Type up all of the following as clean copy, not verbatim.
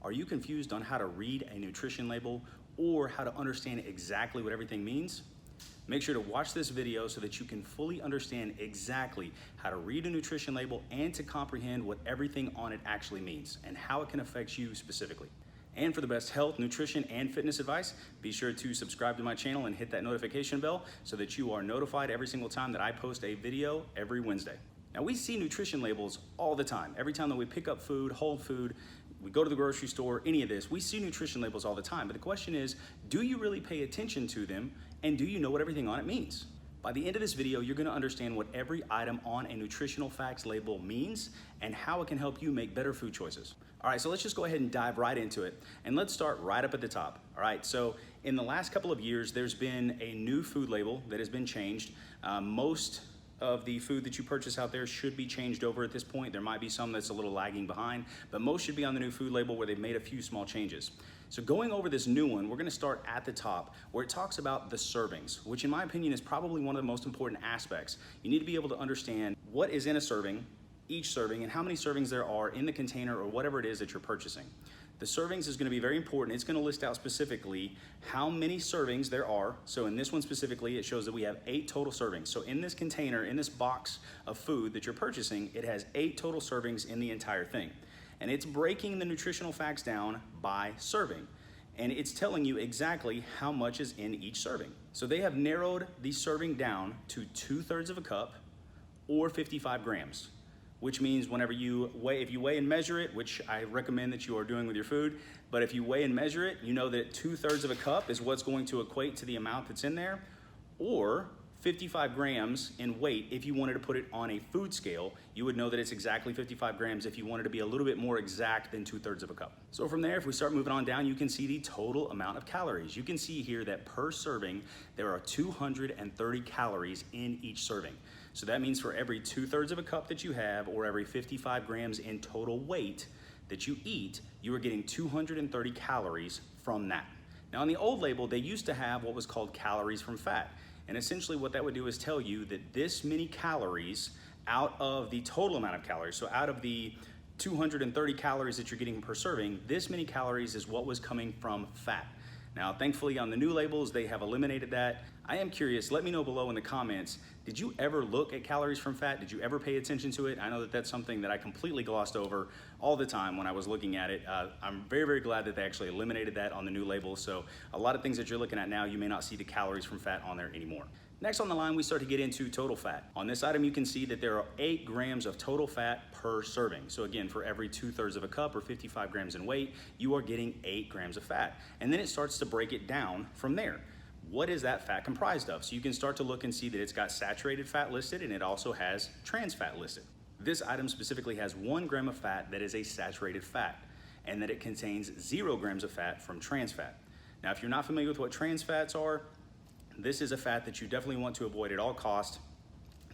Are you confused on how to read a nutrition label or how to understand exactly what everything means? Make sure to watch this video so that you can fully understand exactly how to read a nutrition label and to comprehend what everything on it actually means and how it can affect you specifically. And for the best health, nutrition, and fitness advice, be sure to subscribe to my channel and hit that notification bell so that you are notified every single time that I post a video every Wednesday. Now, we see nutrition labels all the time. Every time that we pick up food, hold food, we go to the grocery store, any of this, we see nutrition labels all the time. But the question is, do you really pay attention to them and do you know what everything on it means? By the end of this video, you're gonna understand what every item on a nutritional facts label means and how it can help you make better food choices. All right, so let's just go ahead and dive right into it. And let's start right up at the top. All right, so in the last couple of years, there's been a new food label that has been changed. Most of the food that you purchase out there should be changed over at this point. There might be some that's a little lagging behind, but most should be on the new food label where they've made a few small changes. So going over this new one, we're gonna start at the top where it talks about the servings, which in my opinion is probably one of the most important aspects. You need to be able to understand what is in a serving, each serving, and how many servings there are in the container or whatever it is that you're purchasing. The servings is gonna be very important. It's gonna list out specifically how many servings there are. So in this one specifically, it shows that we have 8 total servings. So in this container, in this box of food that you're purchasing, it has 8 total servings in the entire thing. And it's breaking the nutritional facts down by serving. And it's telling you exactly how much is in each serving. So they have narrowed the serving down to 2/3 of a cup or 55 grams. Which means whenever you weigh, if you weigh and measure it, which I recommend that you are doing with your food, but if you weigh and measure it, you know that 2/3 of a cup is what's going to equate to the amount that's in there, or 55 grams in weight. If you wanted to put it on a food scale, you would know that it's exactly 55 grams if you wanted to be a little bit more exact than 2/3 of a cup. So from there, if we start moving on down, you can see the total amount of calories. You can see here that per serving, there are 230 calories in each serving. So that means for every 2/3 of a cup that you have, or every 55 grams in total weight that you eat, you are getting 230 calories from that. Now on the old label, they used to have what was called calories from fat. And essentially what that would do is tell you that this many calories out of the total amount of calories, so out of the 230 calories that you're getting per serving, this many calories is what was coming from fat. Now, thankfully on the new labels, they have eliminated that. I am curious, let me know below in the comments, did you ever look at calories from fat? Did you ever pay attention to it? I know that that's something that I completely glossed over all the time when I was looking at it. I'm very, very glad that they actually eliminated that on the new label. So a lot of things that you're looking at now, you may not see the calories from fat on there anymore. Next on the line, we start to get into total fat. On this item, you can see that there are 8 grams of total fat per serving. So again, for every 2/3 of a cup or 55 grams in weight, you are getting 8 grams of fat. And then it starts to break it down from there. What is that fat comprised of? So you can start to look and see that it's got saturated fat listed and it also has trans fat listed. This item specifically has 1 gram of fat that is a saturated fat and that it contains 0 grams of fat from trans fat. Now, if you're not familiar with what trans fats are, this is a fat that you definitely want to avoid at all costs.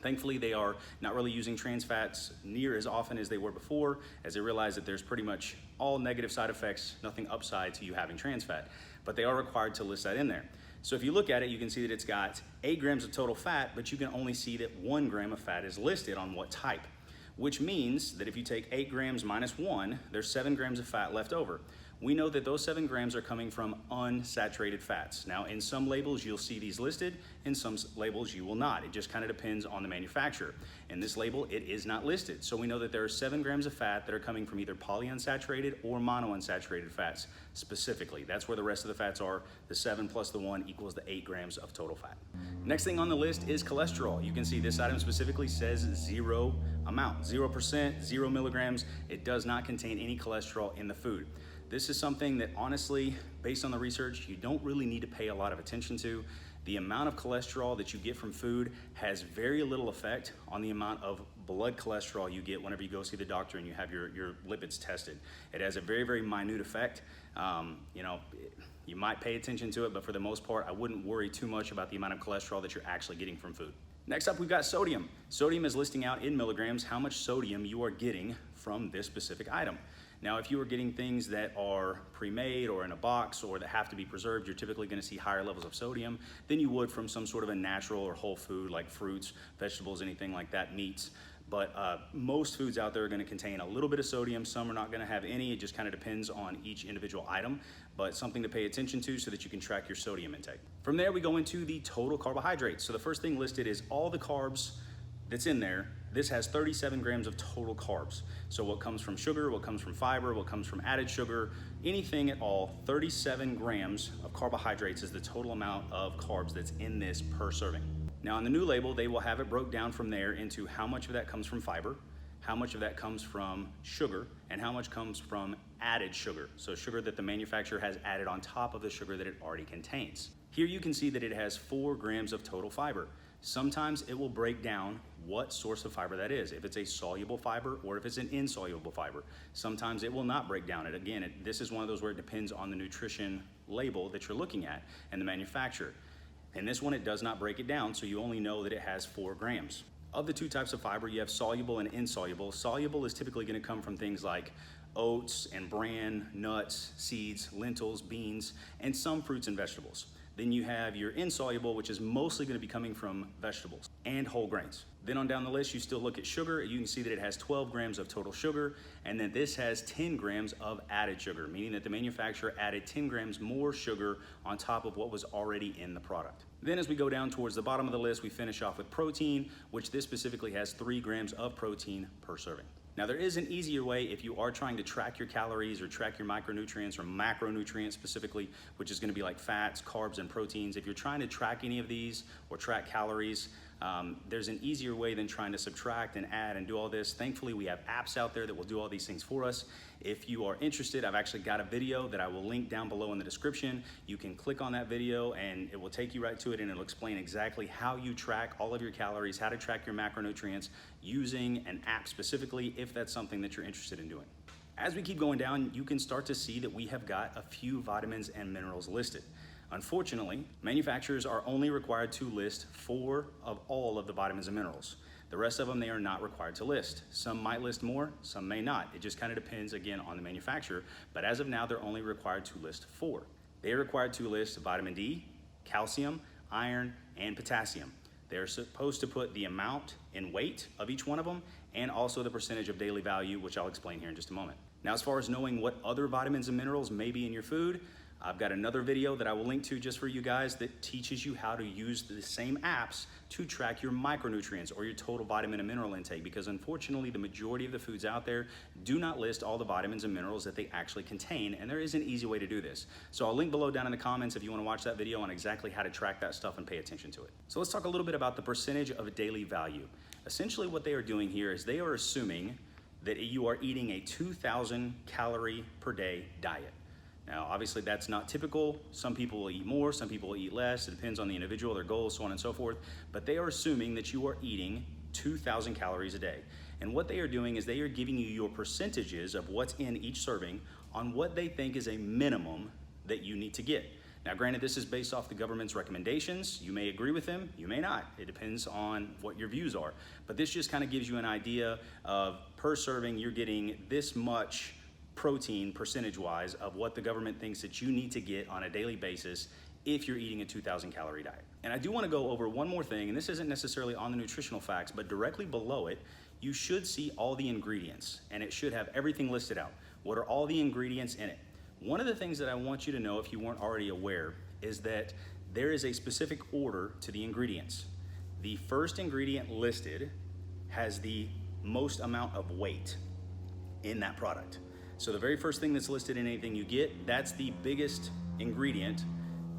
Thankfully, they are not really using trans fats near as often as they were before, as they realize that there's pretty much all negative side effects, nothing upside to you having trans fat, but they are required to list that in there. So if you look at it, you can see that it's got 8 grams of total fat, but you can only see that 1 gram of fat is listed on what type, which means that if you take 8 grams minus 1, there's 7 grams of fat left over. We know that those 7 grams are coming from unsaturated fats. Now, in some labels, you'll see these listed. In some labels, you will not. It just kind of depends on the manufacturer. In this label, it is not listed. So we know that there are 7 grams of fat that are coming from either polyunsaturated or monounsaturated fats specifically. That's where the rest of the fats are. The 7 plus the 1 equals the 8 grams of total fat. Next thing on the list is cholesterol. You can see this item specifically says 0 amount, 0%, 0 milligrams. It does not contain any cholesterol in the food. This is something that honestly, based on the research, you don't really need to pay a lot of attention to. The amount of cholesterol that you get from food has very little effect on the amount of blood cholesterol you get whenever you go see the doctor and you have your lipids tested. It has a very, very minute effect. You might pay attention to it, but for the most part, I wouldn't worry too much about the amount of cholesterol that you're actually getting from food. Next up, we've got sodium. Sodium is listing out in milligrams how much sodium you are getting from this specific item. Now, if you are getting things that are pre-made or in a box or that have to be preserved, you're typically going to see higher levels of sodium than you would from some sort of a natural or whole food like fruits, vegetables, anything like that, meats. But most foods out there are gonna contain a little bit of sodium. Some are not gonna have any. It just kind of depends on each individual item, but something to pay attention to so that you can track your sodium intake. From there, we go into the total carbohydrates. So the first thing listed is all the carbs that's in there. This has 37 grams of total carbs. So what comes from sugar, what comes from fiber, what comes from added sugar, anything at all, 37 grams of carbohydrates is the total amount of carbs that's in this per serving. Now on the new label, they will have it broke down from there into how much of that comes from fiber, how much of that comes from sugar, and how much comes from added sugar. So sugar that the manufacturer has added on top of the sugar that it already contains. Here you can see that it has 4 grams of total fiber. Sometimes it will break down what source of fiber that is, if it's a soluble fiber or if it's an insoluble fiber. Sometimes it will not break down. And again, this is one of those where it depends on the nutrition label that you're looking at and the manufacturer. In this one, it does not break it down, so you only know that it has 4 grams. Of the 2 types of fiber, you have soluble and insoluble. Soluble is typically gonna come from things like oats and bran, nuts, seeds, lentils, beans, and some fruits and vegetables. Then you have your insoluble, which is mostly gonna be coming from vegetables and whole grains. Then on down the list, you still look at sugar. You can see that it has 12 grams of total sugar, and then this has 10 grams of added sugar, meaning that the manufacturer added 10 grams more sugar on top of what was already in the product. Then as we go down towards the bottom of the list, we finish off with protein, which this specifically has 3 grams of protein per serving. Now there is an easier way if you are trying to track your calories or track your micronutrients or macronutrients specifically, which is gonna be like fats, carbs, and proteins. If you're trying to track any of these or track calories, there's an easier way than trying to subtract and add and do all this. Thankfully, we have apps out there that will do all these things for us. If you are interested, I've actually got a video that I will link down below in the description. You can click on that video and it will take you right to it, and it'll explain exactly how you track all of your calories, how to track your macronutrients using an app specifically, if that's something that you're interested in doing. As we keep going down, you can start to see that we have got a few vitamins and minerals listed. Unfortunately, manufacturers are only required to list 4 of all of the vitamins and minerals. The rest of them, they are not required to list. Some might list more, some may not. It just kind of depends, again, on the manufacturer. But as of now, they're only required to list 4. They are required to list vitamin D, calcium, iron, and potassium. They're supposed to put the amount in weight of each one of them and also the percentage of daily value, which I'll explain here in just a moment. Now, as far as knowing what other vitamins and minerals may be in your food, I've got another video that I will link to just for you guys that teaches you how to use the same apps to track your micronutrients or your total vitamin and mineral intake, because unfortunately the majority of the foods out there do not list all the vitamins and minerals that they actually contain, and there is an easy way to do this. So I'll link below down in the comments if you want to watch that video on exactly how to track that stuff and pay attention to it. So let's talk a little bit about the percentage of daily value. Essentially what they are doing here is they are assuming that you are eating a 2,000 calorie per day diet. Now, obviously that's not typical. Some people will eat more, some people will eat less. It depends on the individual, their goals, so on and so forth. But they are assuming that you are eating 2,000 calories a day. And what they are doing is they are giving you your percentages of what's in each serving on what they think is a minimum that you need to get. Now, granted, this is based off the government's recommendations. You may agree with them, you may not. It depends on what your views are. But this just kind of gives you an idea of per serving, you're getting this much protein percentage-wise of what the government thinks that you need to get on a daily basis if you're eating a 2,000 calorie diet. And I do want to go over one more thing, and this isn't necessarily on the nutritional facts, but directly below it, you should see all the ingredients, and it should have everything listed out. What are all the ingredients in it? One of the things that I want you to know, if you weren't already aware, is that there is a specific order to the ingredients. The first ingredient listed has the most amount of weight in that product. So the very first thing that's listed in anything you get, that's the biggest ingredient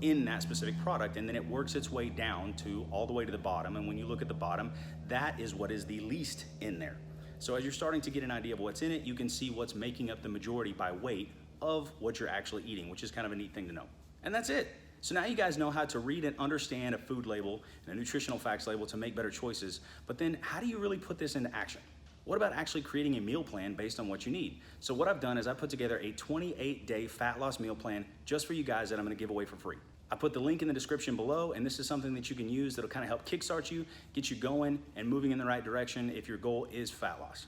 in that specific product, and then it works its way down to all the way to the bottom, and when you look at the bottom, that is what is the least in there. So as you're starting to get an idea of what's in it, you can see what's making up the majority by weight of what you're actually eating, which is kind of a neat thing to know. And that's it. So now you guys know how to read and understand a food label and a nutritional facts label to make better choices, but then how do you really put this into action? What about actually creating a meal plan based on what you need? So what I've done is I put together a 28-day fat loss meal plan just for you guys that I'm gonna give away for free. I put the link in the description below, and this is something that you can use that'll kind of help kickstart you, get you going and moving in the right direction if your goal is fat loss.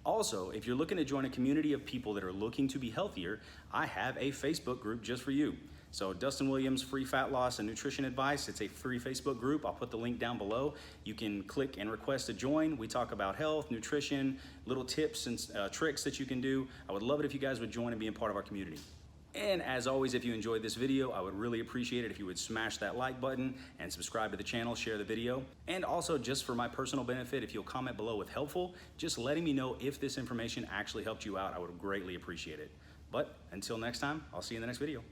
Also, if you're looking to join a community of people that are looking to be healthier, I have a Facebook group just for you. So Dustin Williams, Free Fat Loss and Nutrition Advice. It's a free Facebook group. I'll put the link down below. You can click and request to join. We talk about health, nutrition, little tips and tricks that you can do. I would love it if you guys would join and be a part of our community. And as always, if you enjoyed this video, I would really appreciate it if you would smash that like button and subscribe to the channel, share the video. And also, just for my personal benefit, if you'll comment below with helpful, just letting me know if this information actually helped you out, I would greatly appreciate it. But until next time, I'll see you in the next video.